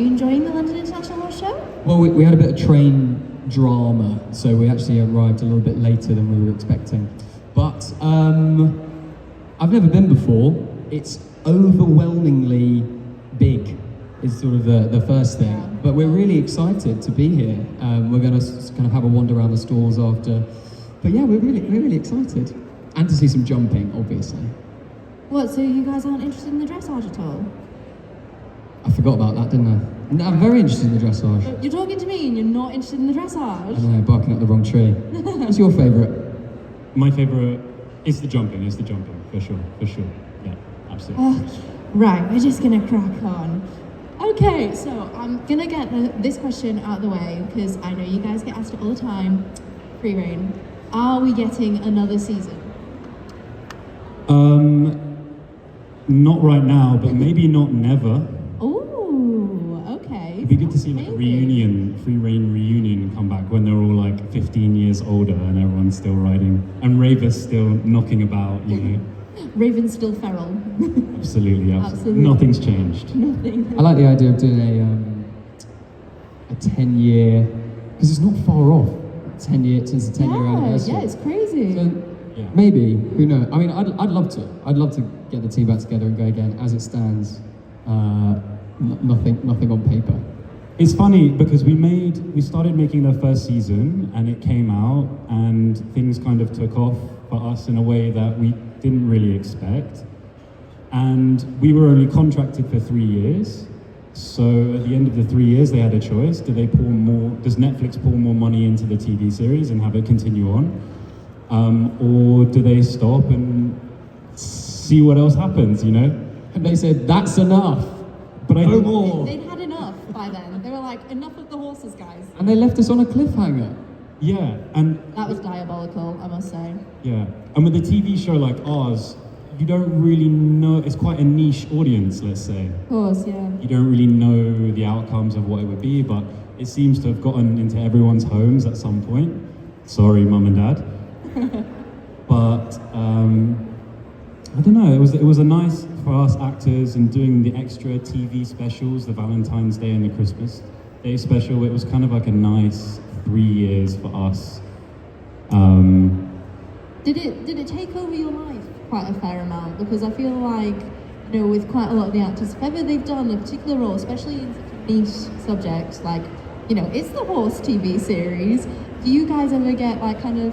Are you enjoying the London International Horse Show? Well, we had a bit of train drama, so we actually arrived a little bit later than we were expecting. But I've never been before. It's overwhelmingly big, is sort of the first thing. Yeah. But we're really excited to be here. We're going to kind of have a wander around the stalls after. But yeah, we're really excited. And to see some jumping, obviously. What, so you guys aren't interested in the dressage at all? I forgot about that, didn't I? No, I'm very interested in the dressage. You're talking to me and you're not interested in the dressage? I know, barking up the wrong tree. What's your favourite? My favourite is the jumping, for sure. Yeah, absolutely. Right, we're just gonna crack on. Okay, so I'm gonna get this question out of the way because I know you guys get asked it all the time. Free reign. Are we getting another season? Not right now, but maybe not never. Oh, okay. It'd be good to see like a reunion, free reign reunion come back when they're all like 15 years older and everyone's still riding. And Raver's still knocking about, you know. Raven's still feral. Absolutely. Nothing's changed. Nothing. I like the idea of doing a 10-year, because it's not far off. 10 year since the 10-year anniversary. Yeah, it's crazy. So maybe, who knows? I mean, I'd love to. I'd love to get the team back together and go again. As it stands, nothing on paper. It's funny because we started making the first season and it came out and things kind of took off for us in a way that we didn't really expect. And we were only contracted for 3 years. So at the end of the 3 years, they had a choice. Does Netflix pour more money into the TV series and have it continue on? Or do they stop and see what else happens, you know? And they said, that's enough. But I no more. They'd had enough by then. They were like, enough of the horses, guys. And they left us on a cliffhanger. Yeah, and That was diabolical, I must say. yeah. And with a TV show like ours, you don't really know, it's quite a niche audience, let's say. Of course, yeah. You don't really know the outcomes of what it would be, but it seems to have gotten into everyone's homes at some point. Sorry, mum and dad. But I don't know, it was a nice for us actors and doing the extra TV specials, the Valentine's Day and the Christmas Day special. It was kind of like a nice 3 years for us. Did it take over your life quite a fair amount? Because I feel like, you know, with quite a lot of the actors, if ever they've done a particular role, especially in such a niche subject, like, you know, it's the horse TV series, do you guys ever get like kind of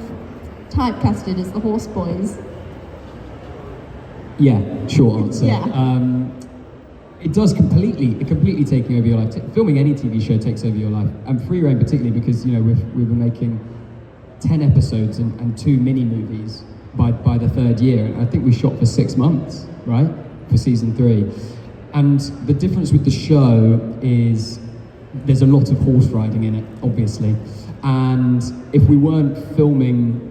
typecasted as the horse boys? Yeah, short answer. Yeah. It does completely taking over your life. Filming any TV show takes over your life, and Free Reign particularly because, you know, we were making 10 episodes and 2 mini movies by the 3rd year, and I think we shot for 6 months, right, for season 3. And the difference with the show is there's a lot of horse riding in it, obviously, and if we weren't filming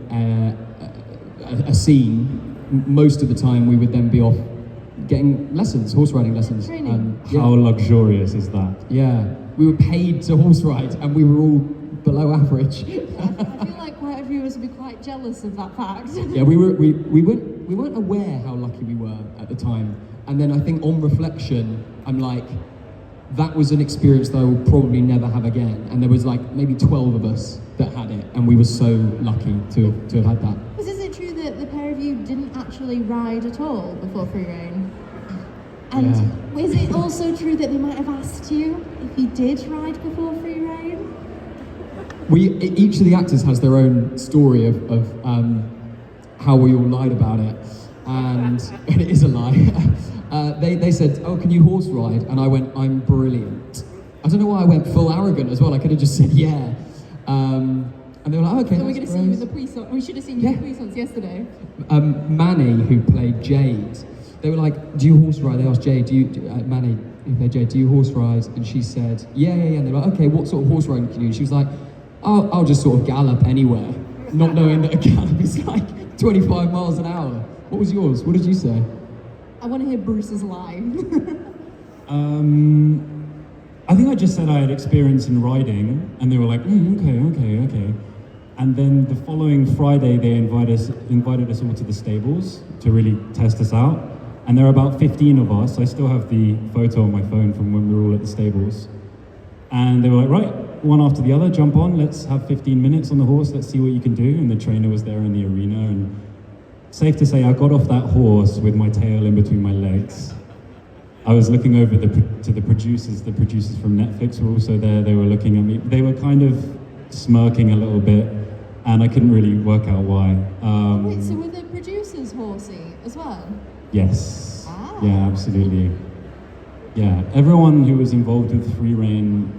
a scene, most of the time we would then be off getting lessons, horse riding lessons. How luxurious is that? Yeah, we were paid to horse ride and we were all below average. I feel like quite a few of us would be quite jealous of that fact. Yeah, we weren't aware how lucky we were at the time. And then I think on reflection, I'm like, that was an experience that I will probably never have again. And there was like maybe 12 of us that had it, and we were so lucky to have had that. Because is it true that the pair of you didn't actually ride at all before Free Reign? And is it also true that they might have asked you if you did ride before Free Reign? Each of the actors has their own story of how we all lied about it, and it is a lie. They said, "Oh, can you horse ride?" And I went, "I'm brilliant." I don't know why I went full arrogant as well. I could have just said, "Yeah." And they were like, oh, "Okay." So we're going to see you in the Puissance. We should have seen you in the Puissance yesterday. Manny, who played Jade, they were like, "Do you horse ride?" They asked Jade, Manny, who played Jade, "Do you horse ride?" And she said, yeah. And they were like, "Okay, what sort of horse riding can you do?" She was like, I'll just sort of gallop anywhere, not knowing that a gallop is like 25 miles an hour. What was yours? What did you say? I want to hear Bruce's lie. I think I just said I had experience in riding, and they were like, okay. And then the following Friday, they invited us all to the stables to really test us out. And there are about 15 of us. I still have the photo on my phone from when we were all at the stables. And they were like, right, one after the other, jump on, let's have 15 minutes on the horse, let's see what you can do. And the trainer was there in the arena, and safe to say, I got off that horse with my tail in between my legs. I was looking over to the producers from Netflix were also there, they were looking at me. They were kind of smirking a little bit, and I couldn't really work out why. Wait, so were the producers horsey as well? Yes. Ah. Yeah, absolutely. Yeah, everyone who was involved with free rein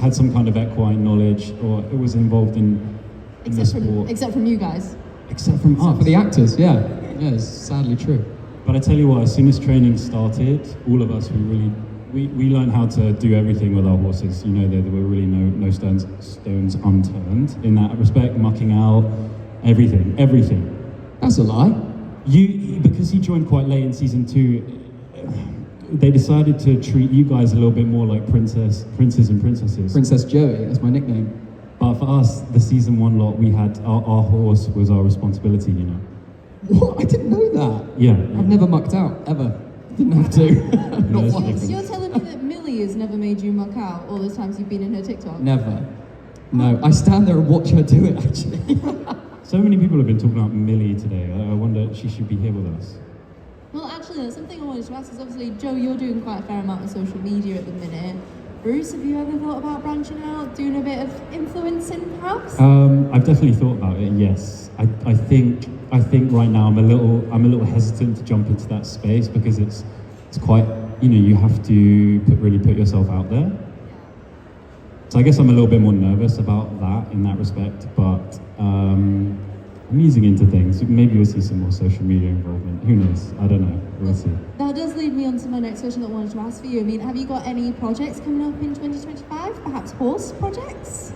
had some kind of equine knowledge, or it was involved in the sport. Except from you guys. Except from us. For the actors, yeah. Yeah, it's sadly true. But I tell you what, as soon as training started, all of us, we learned how to do everything with our horses. You know, there were really no stones unturned in that respect, mucking out, everything. That's a lie. Because he joined quite late in season 2, they decided to treat you guys a little bit more like princes and princesses. Princess Joey, that's my nickname. But for us, the season 1 lot, we had our horse was our responsibility, you know. What? I didn't know that. Yeah. I've never mucked out, ever. Didn't have to. Not That's once. So you're telling me that Millie has never made you muck out all the times you've been in her TikTok? Never. No, I stand there and watch her do it, actually. So many people have been talking about Millie today. I wonder, she should be here with us. Well, actually, that's something I wanted to ask is obviously, Joe, you're doing quite a fair amount of social media at the minute. Bruce, have you ever thought about branching out, doing a bit of influencing, perhaps? I've definitely thought about it. Yes, I think right now I'm a little hesitant to jump into that space because it's quite, you know, you have to really put yourself out there. So I guess I'm a little bit more nervous about that in that respect, but I'm easing into things. Maybe we'll see some more social media involvement. Who knows? I don't know. We'll see. That does lead me on to my next question that I wanted to ask for you. I mean, have you got any projects coming up in 2025? Perhaps horse projects?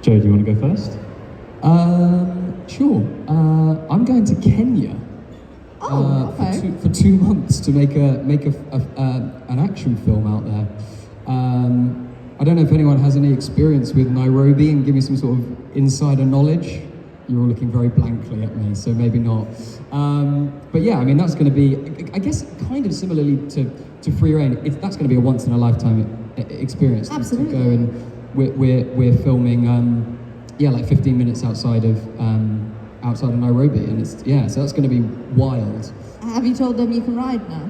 Joe, do you want to go first? Sure. I'm going to Kenya. Oh, okay. For 2 months to make an action film out there. I don't know if anyone has any experience with Nairobi and give me some sort of insider knowledge. You're all looking very blankly at me, so maybe not. But yeah, I mean, that's going to be, I guess, kind of similarly to free rein. That's going to be a once in a lifetime experience. Absolutely. To go and we're filming, like 15 minutes outside of Nairobi, and so that's going to be wild. Have you told them you can ride now?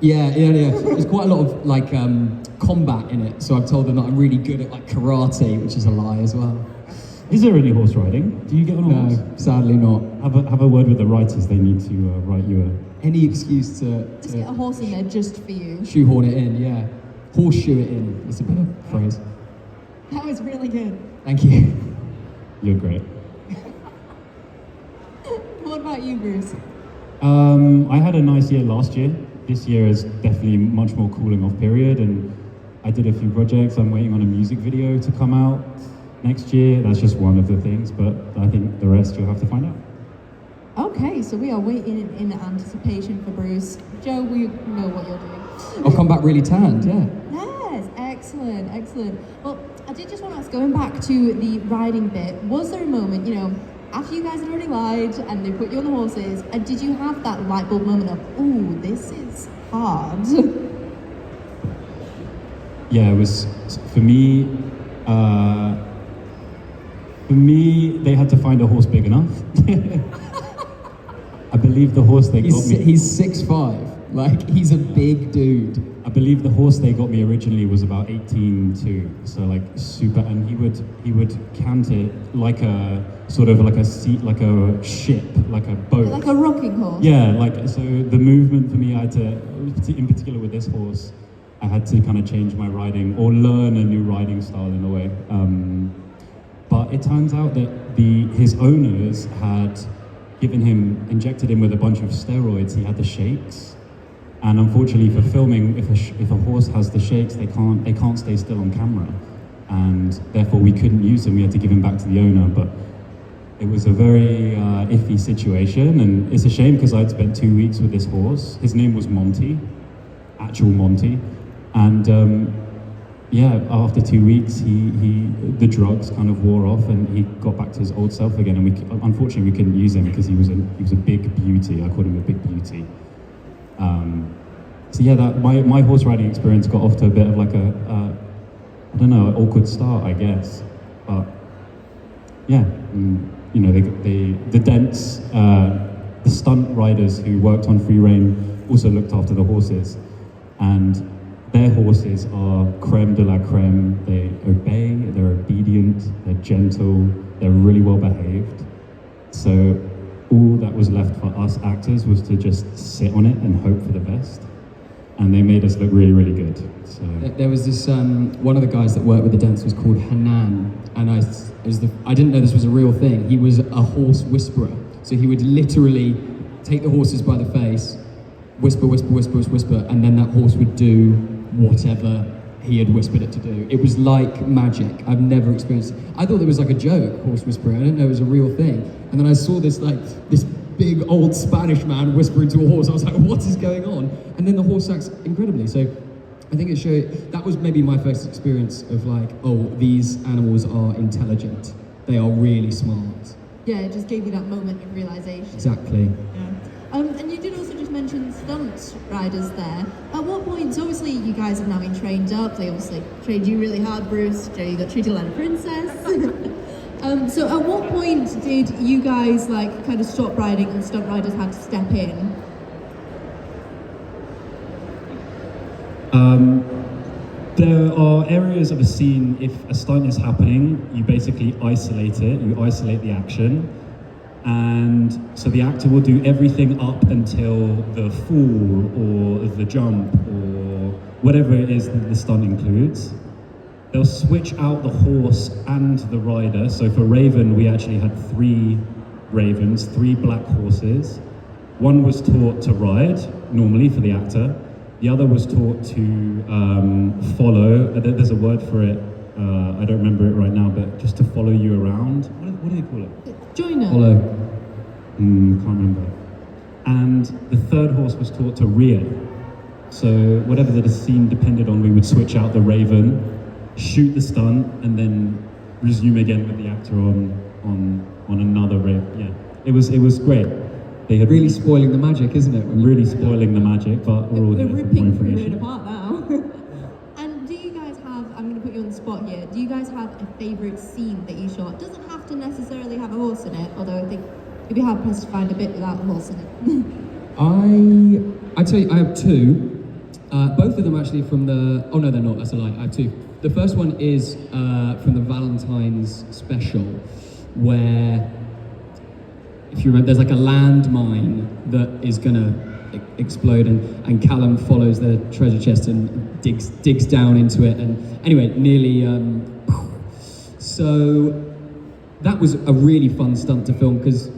Yeah. There's quite a lot of like combat in it, so I've told them that I'm really good at like karate, which is a lie as well. Is there any horse riding? Do you get on a horse? No, sadly not. Have a word with the writers. They need to write you a... Any excuse to Just get a horse in there just for you. shoehorn it in, yeah. Horseshoe it in, is a better phrase. That was really good. Thank you. You're great. What about you, Bruce? I had a nice year last year. This year is definitely much more cooling off period, and I did a few projects. I'm waiting on a music video to come out next year. That's just one of the things, but I think the rest you'll have to find out. Okay, so we are waiting in anticipation for Bruce. Joe, we know what you're doing. I'll come back really tanned, yeah. Yes, excellent. Well, I did just want to ask, going back to the riding bit, was there a moment, after you guys had already lied and they put you on the horses, and did you have that light bulb moment of, ooh, this is hard? Yeah, it was, for me, they had to find a horse big enough. I believe the horse they got me... He's 6'5", like, he's a big dude. I believe the horse they got me originally was about 18.2, so like super, and he would cant it like a sort of like a seat, like a ship, like a boat, Like a rocking horse? Yeah, like, so the movement for me, I had to, in particular with this horse, I had to kind of change my riding or learn a new riding style in a way. But it turns out that his owners had injected him with a bunch of steroids. He had the shakes. And unfortunately for filming, if a horse has the shakes, they can't stay still on camera, and therefore we couldn't use him. We had to give him back to the owner. But it was a very iffy situation, and it's a shame because I'd spent 2 weeks with this horse. His name was Monty, actual Monty, and after 2 weeks, the drugs kind of wore off, and he got back to his old self again. And unfortunately we couldn't use him because he was a big beauty. I called him a big beauty. So yeah, that my horse riding experience got off to a bit of like a I don't know, an awkward start, I guess. But yeah, you know, the Dents, the stunt riders who worked on Free Rein also looked after the horses, and their horses are creme de la creme. They obey, they're obedient, they're gentle, they're really well behaved. So all that was left for us actors was to just sit on it and hope for the best. And they made us look really, really good. So There was this, one of the guys that worked with the Dents was called Hanan, and I didn't know this was a real thing. He was a horse whisperer. So he would literally take the horses by the face, whisper, whisper, whisper, whisper, and then that horse would do whatever he had whispered it to do. It was like magic. I've never experienced it. I thought it was like a joke, horse whispering. I didn't know it was a real thing. And then I saw this big old Spanish man whispering to a horse. I was like, what is going on? And then the horse acts incredibly. So I think it showed, that was maybe my first experience of like, oh, these animals are intelligent. They are really smart. Yeah, it just gave you that moment of realization. Exactly. Yeah. And you did also just mention stunt riders there. At what point, so obviously you guys have now been trained up, they obviously trained you really hard, Bruce, you got treated like a princess. So at what point did you guys like kind of stop riding and stunt riders had to step in? There are areas of a scene, if a stunt is happening, you basically isolate it, you isolate the action. And so the actor will do everything up until the fall or the jump or whatever it is that the stunt includes. They'll switch out the horse and the rider. So for Raven, we actually had 3 ravens, 3 black horses. One was taught to ride, normally for the actor. The other was taught to follow. There's a word for it. I don't remember it right now, but just to follow you around. What do they call it? Joiner. Follow. Can't remember. And the third horse was taught to rear. So whatever the scene depended on, we would switch out the raven, shoot the stunt, and then resume again with the actor on another raven. Yeah, it was great. They had Really spoiling the magic, isn't it? really spoiling the magic, but we're all We're here for more ripping Free Rein information. apart now. And do you guys have, I'm going to put you on the spot here, do you guys have a favourite scene that you shot? Doesn't have to necessarily have a horse in it, although I think it'd be hard pressed to find a bit without a horse in it. I tell you, I have 2. Both of them actually from the, oh no they're not, that's a lie, I have 2. The first one is from the Valentine's special, where, if you remember, there's like a landmine that is gonna explode, and Callum follows the treasure chest and digs down into it, and anyway, nearly, so that was a really fun stunt to film, because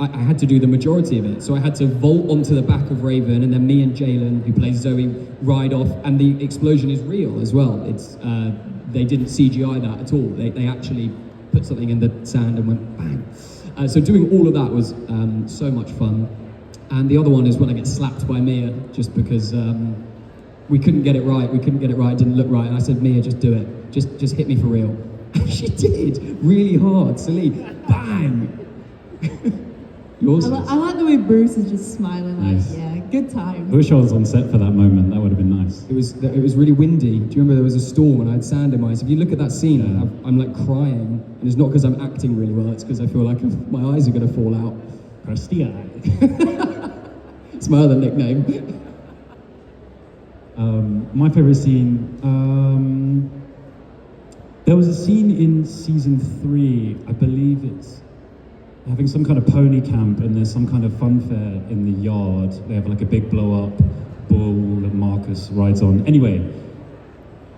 I had to do the majority of it. So I had to vault onto the back of Raven, and then me and Jalen, who plays Zoe, ride off, and the explosion is real as well. It's they didn't CGI that at all. They actually put something in the sand and went bang. So doing all of that was so much fun. And the other one is when I get slapped by Mia, just because we couldn't get it right. It didn't look right. And I said, Mia, just do it. Just hit me for real. And she did, really hard. Celine, bang. Yours? I like the way Bruce is just smiling, like, Nice. yeah, good time. I wish I was on set for that moment. That would have been nice. It was really windy. Do you remember there was a storm and I had sand in my eyes? If you look at that scene, I'm like crying, and it's not because I'm acting really well. It's because I feel like my eyes are going to fall out. Crusty eye. It's my other nickname. My favorite scene. There was a scene in season 3. I believe it's having some kind of pony camp, and there's some kind of fun fair in the yard. They have like a big blow-up bull that Marcus rides on. Anyway,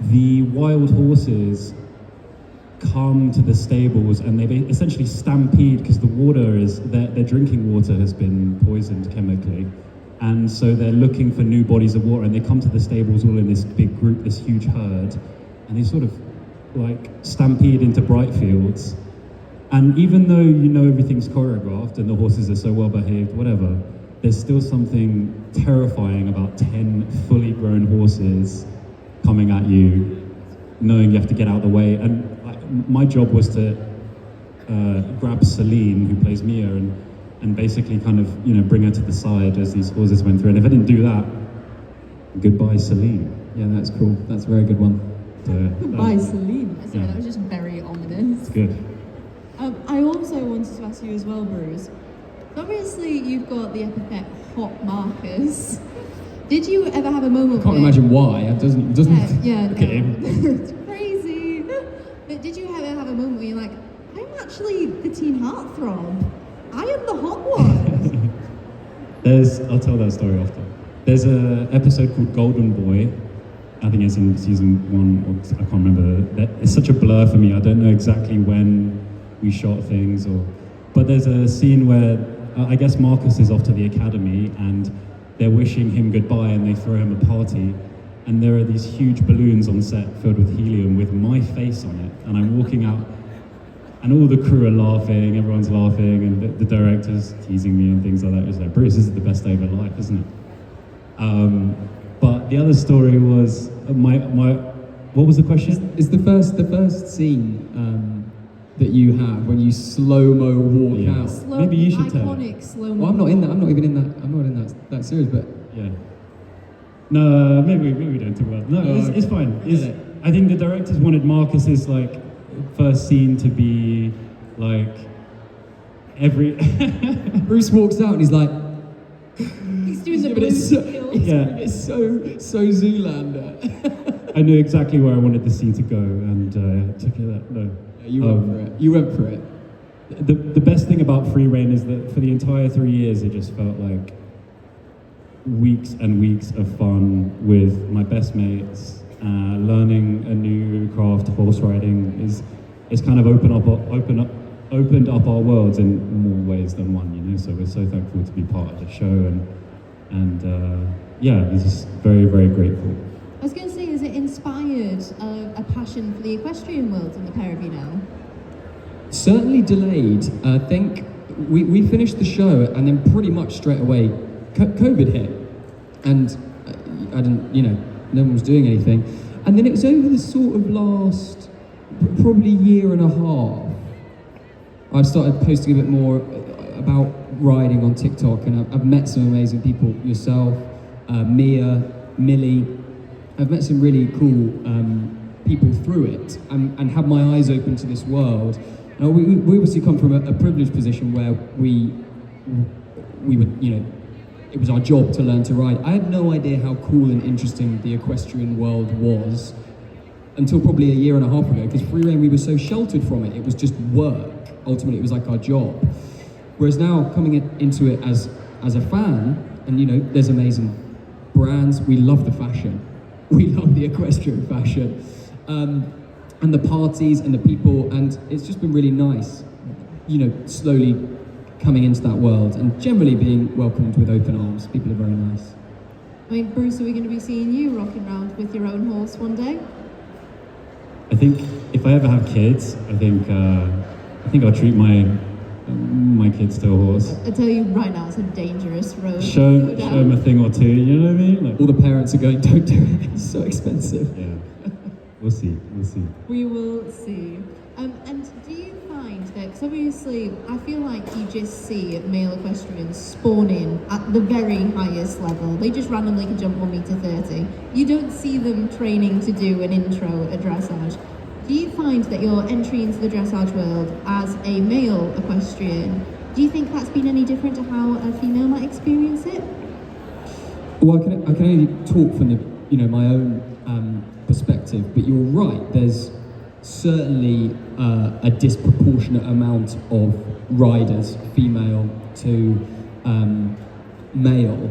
the wild horses come to the stables and they essentially stampede because the water is, their drinking water has been poisoned chemically. And so they're looking for new bodies of water, and they come to the stables all in this big group, this huge herd, and they sort of like stampede into Brightfields. And even though you know everything's choreographed and the horses are so well behaved, whatever, there's still something terrifying about 10 fully grown horses coming at you, knowing you have to get out of the way. And my job was to grab Celine, who plays Mia, and basically kind of, you know, bring her to the side as these horses went through. And if I didn't do that, Goodbye, Celine. Yeah, that's cool. That's a very good one. Goodbye, Celine. So that was just very ominous. It's good. I also wanted to ask you as well, Bruce. Obviously, you've got the epithet Hot Marcus. Did you ever have a moment I can't where... imagine why. It doesn't. Yeah, Look at him. it's crazy. But did you ever have a moment where you're like, I'm actually the teen heartthrob. I am the hot one. I'll tell that story after. There's an episode called Golden Boy. I think it's in season 1, or I can't remember. It's such a blur for me. I don't know exactly when we shot things, but there's a scene where I guess Marcus is off to the academy and they're wishing him goodbye and they throw him a party, and there are these huge balloons on set filled with helium with my face on it, and I'm walking out and all the crew are laughing, everyone's laughing, and the director's teasing me and things like that. It's like, Bruce, this is the best day of my life, isn't it? But the other story was what was the question? It's the first scene that you have when you slow-mo walk out. Maybe you should tell. Iconic slow-mo. Well, I'm not in that. I'm not in that series, but Yeah. No, maybe we don't talk about it. No, it's fine. I think the directors wanted Marcus's like first scene to be like every. Bruce walks out and he's like, He's doing the but it's so, blue it's so Zoolander. I knew exactly where I wanted the scene to go, and took it that. No. You went for it. You went for it. The best thing about Free Reign is that for the entire 3 years, it just felt like weeks and weeks of fun with my best mates. Learning a new craft, horse riding, is kind of opened up our worlds in more ways than one, you know. So we're so thankful to be part of the show, and we're just very, very grateful. I was going to say, has it inspired a passion for the equestrian world in the pair of you now? Certainly delayed. I think we finished the show and then pretty much straight away COVID hit, and I didn't, no one was doing anything. And then it was over the sort of last probably year and a half, I've started posting a bit more about riding on TikTok, and I've met some amazing people, yourself, Mia, Millie. I've met some really cool people through it, and had my eyes open to this world. Now, we obviously come from a privileged position where we would, it was our job to learn to ride. I had no idea how cool and interesting the equestrian world was until probably a year and a half ago, because Free Reign, we were so sheltered from it. It was just work. Ultimately, it was like our job. Whereas now, coming into it as a fan, and there's amazing brands. We love the fashion. We love the equestrian fashion. And the parties and the people, and it's just been really nice, slowly coming into that world and generally being welcomed with open arms. People are very nice. I mean, Bruce, are we going to be seeing you rocking around with your own horse one day? I think if I ever have kids, I think I'll treat my kids to a horse. I tell you right now, it's a dangerous road. Show them a thing or two, you know what I mean? All the parents are going, don't do it, it's so expensive. Yeah. We'll see. We will see. And do you find that, because obviously I feel like you just see male equestrians spawning at the very highest level. They just randomly can jump 1.30 meters. You don't see them training to do an intro at dressage. Do you find that your entry into the dressage world as a male equestrian, do you think that's been any different to how a female might experience it? Well, I can only talk from the my own perspective, but you're right. There's certainly a disproportionate amount of riders, female to male,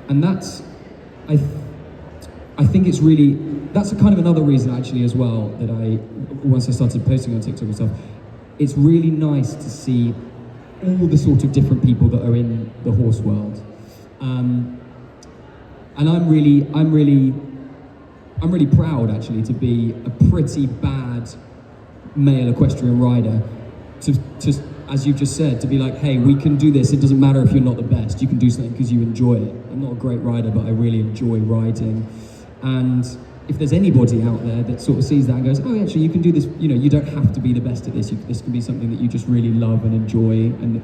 and that's I think it's really, that's a kind of another reason actually as well that once I started posting on TikTok and stuff, it's really nice to see all the sort of different people that are in the horse world, and I'm really proud actually to be a pretty bad male equestrian rider, to as you've just said, to be like, hey, we can do this. It doesn't matter if you're not the best. You can do something because you enjoy it. I'm not a great rider, but I really enjoy riding. And if there's anybody out there that sort of sees that and goes, oh, actually, you can do this. You don't have to be the best at this. This can be something that you just really love and enjoy, and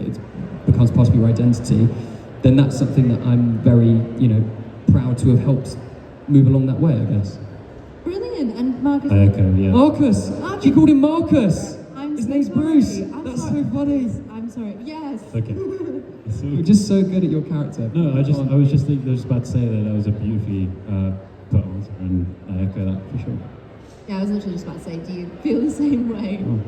it becomes part of your identity. Then that's something that I'm very, proud to have helped move along that way, I guess. Brilliant. And Marcus, yeah. Marcus! She called him Marcus! I'm His so name's sorry. Bruce! I'm That's sorry. so funny! I'm sorry. Yes. Okay. You're just so good at your character. No, I was just about to say that was a beautifully put on, and I echo that for sure. Yeah, I was literally just about to say, do you feel the same way? Oh.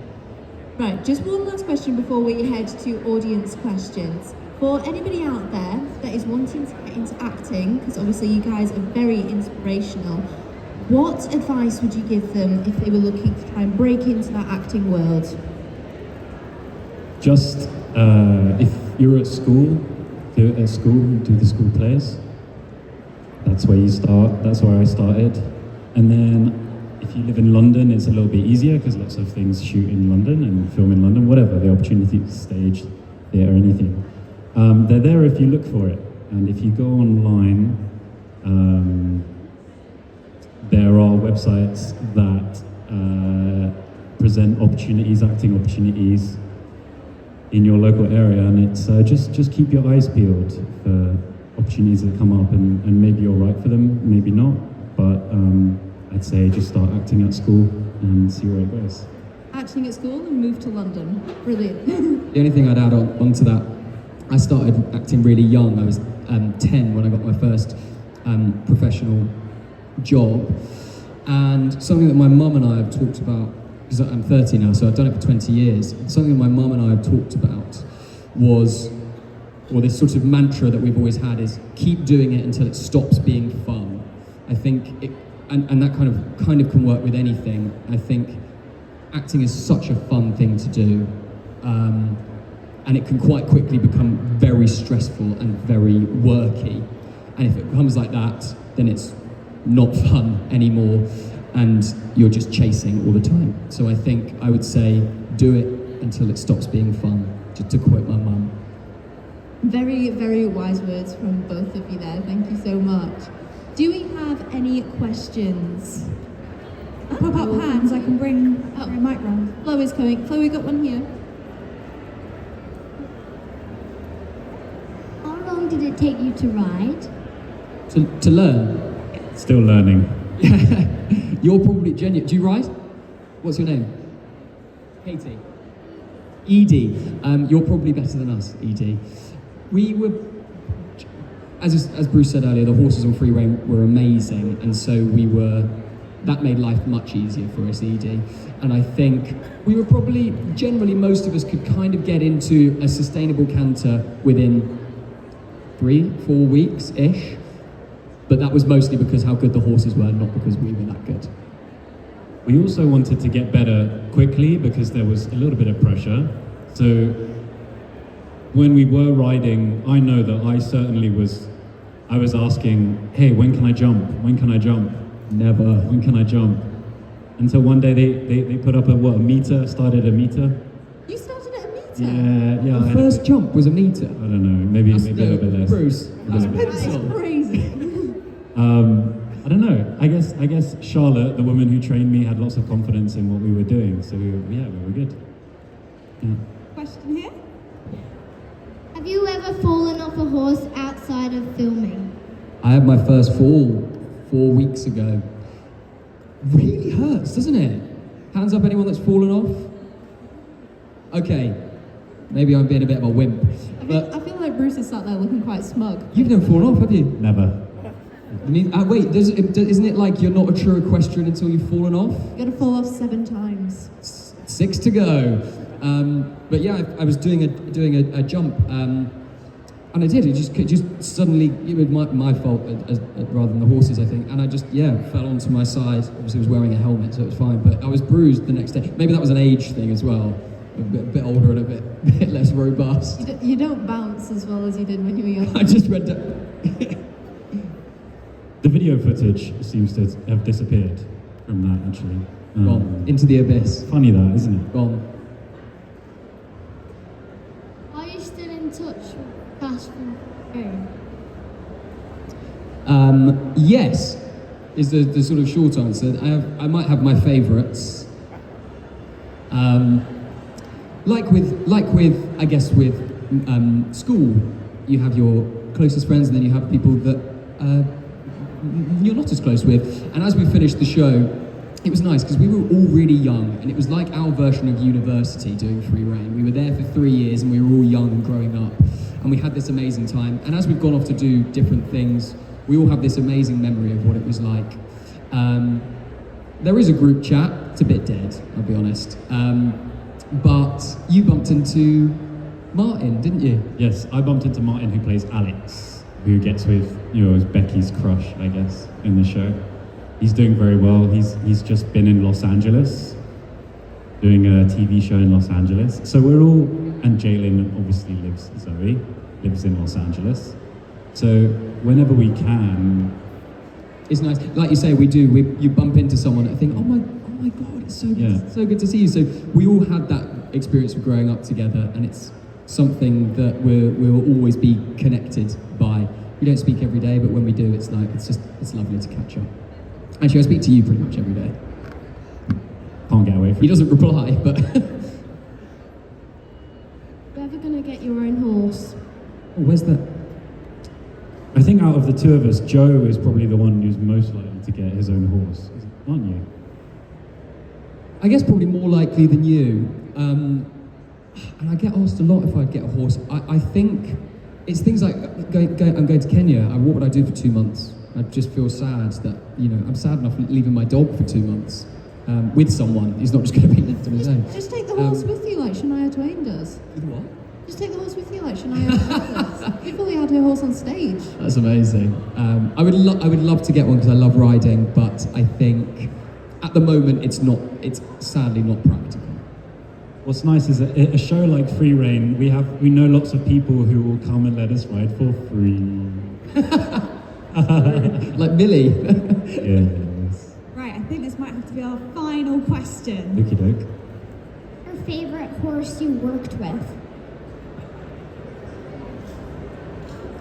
Right, just one last question before we head to audience questions. For anybody out there that is wanting to get into acting, because obviously you guys are very inspirational, what advice would you give them if they were looking to try and break into that acting world? Just if you're at school, do the school plays. That's where you start. That's where I started. And then if you live in London, it's a little bit easier because lots of things shoot in London and film in London, whatever, the opportunity, stage, theatre, anything. They're there if you look for it. And if you go online, there are websites that present opportunities, acting opportunities in your local area, and it's just keep your eyes peeled for opportunities that come up, and maybe you're right for them, maybe not, but I'd say just start acting at school and see where it goes. Acting at school and move to London. Brilliant. The only thing I'd add onto that, I started acting really young. I was 10 when I got my first professional job, and something that my mum and I have talked about, because I'm 30 now, so I've done it for 20 years, something that my mum and I have talked about was, or this sort of mantra that we've always had is, keep doing it until it stops being fun. I think it, and that kind of can work with anything. I think acting is such a fun thing to do, and it can quite quickly become very stressful and very worky. And if it becomes like that, then it's not fun anymore, and you're just chasing all the time. So I think I would say, do it until it stops being fun, to quote my mum. Very, very wise words from both of you there. Thank you so much. Do we have any questions? Pop up hands, I can bring a mic round. Flo is coming. Flo, we got one here. How long did it take you to ride? To learn. Still learning. You're probably genuine. Do you ride? What's your name? Katie. Edie. You're probably better than us, Edie. We were, as Bruce said earlier, the horses on free rein were amazing, and so that made life much easier for us, Edie. And I think we were probably, generally most of us could kind of get into a sustainable canter within 3-4 weeks-ish. But that was mostly because how good the horses were, not because we were that good. We also wanted to get better quickly because there was a little bit of pressure. So when we were riding, I know that I was asking, hey, when can I jump? When can I jump? Never. When can I jump? Until one day they put up a meter, meter. You started at a meter? Yeah. The first jump was a meter. I don't know, maybe a little bit less. Bruce, that's That's pencil. crazy. I don't know. I guess Charlotte, the woman who trained me, had lots of confidence in what we were doing. So we were good. Yeah. Question here? Have you ever fallen off a horse outside of filming? I had my first fall 4 weeks ago. Really hurts, doesn't it? Hands up, anyone that's fallen off? Okay, maybe I'm being a bit of a wimp. I feel like Bruce is sat there looking quite smug. You've never fallen off, have you? Never. Wait, isn't it like you're not a true equestrian until you've fallen off? You gotta fall off 7 times. 6 to go. But yeah, I was doing a jump, and I did. It just suddenly, it was my fault rather than the horses, I think. And I just fell onto my side. Obviously, I was wearing a helmet, so it was fine. But I was bruised the next day. Maybe that was an age thing as well. A bit older and a bit less robust. You don't bounce as well as you did when you were young. I just went down. The video footage seems to have disappeared from that, actually. Gone into the abyss. Funny that, isn't it? Gone. Are you still in touch with Fast Food? Yes, is the sort of short answer. I might have my favourites. Like with I guess with school, you have your closest friends, and then you have people that you're not as close with. And as we finished the show, it was nice because we were all really young, and it was like our version of university doing Free Rein. We were there for 3 years, and we were all young and growing up, and we had this amazing time. And as we've gone off to do different things, we all have this amazing memory of what it was like. There is a group chat. It's a bit dead, I'll be honest. But you bumped into Martin, didn't you? Yes, I bumped into Martin, who plays Alex, who gets with, as Becky's crush, I guess, in the show. He's doing very well. He's just been in Los Angeles, doing a TV show in Los Angeles. So we're all, and Jalen obviously Zoe lives in Los Angeles. So whenever we can, it's nice. Like you say, you bump into someone and think, oh my God, it's so good, so good to see you. So we all had that experience of growing up together, and it's something that we'll always be connected by. We don't speak every day, but when we do, it's lovely to catch up. Actually, I speak to you pretty much every day. Can't get away from it. He doesn't reply, but... You're ever gonna get your own horse? Oh, where's that? I think out of the two of us, Joe is probably the one who's most likely to get his own horse, aren't you? I guess probably more likely than you. And I get asked a lot if I'd get a horse. I think it's things like I'm going to Kenya. What would I do for 2 months? I just feel sad that, I'm sad enough leaving my dog for 2 months with someone. He's not just going to be left on his own. Just take the horse with you like Shania Twain does. With what? Just take the horse with you like Shania Twain does. We've only had her horse on stage. That's amazing. I would love to get one because I love riding, but I think at the moment it's sadly not practical. What's nice is that a show like Free Rein, we know lots of people who will come and let us ride for free. Like Millie. Yes. Right, I think this might have to be our final question. Okie doke. Your favorite horse you worked with?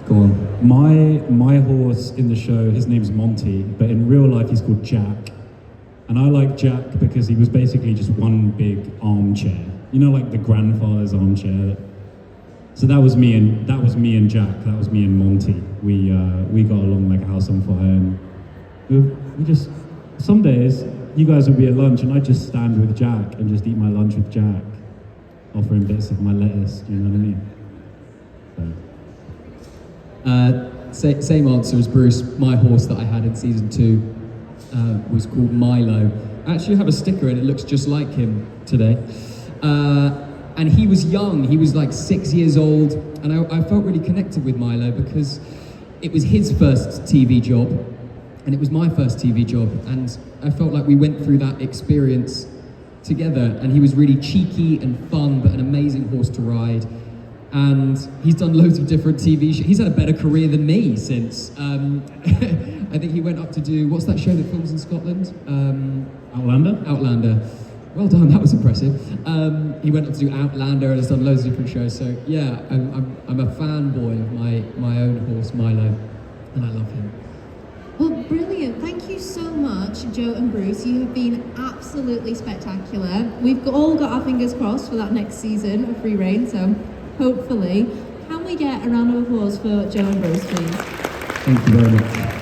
Go on. My horse in the show, his name's Monty, but in real life he's called Jack. And I like Jack because he was basically just one big armchair. Like the grandfather's armchair. So that was me and Jack. That was me and Monty. We got along like a house on fire. And we just, some days you guys would be at lunch and I'd just stand with Jack and just eat my lunch with Jack, offering bits of my lettuce. Do you know what I mean? Same answer as Bruce. My horse that I had in season 2 was called Milo. I actually have a sticker and it looks just like him today. And he was young, he was like 6 years old, and I felt really connected with Milo because it was his first TV job, and it was my first TV job, and I felt like we went through that experience together, and he was really cheeky and fun, but an amazing horse to ride. And he's done loads of different TV shows. He's had a better career than me since. I think he went up to do, what's that show that films in Scotland? Outlander. Well done, that was impressive. He went up to do Outlander and has done loads of different shows. So yeah, I'm a fanboy of my own horse, Milo, and I love him. Well, brilliant. Thank you so much, Joe and Bruce. You have been absolutely spectacular. We've all got our fingers crossed for that next season of Free Rein, so hopefully. Can we get a round of applause for Joe and Bruce, please? Thank you very much.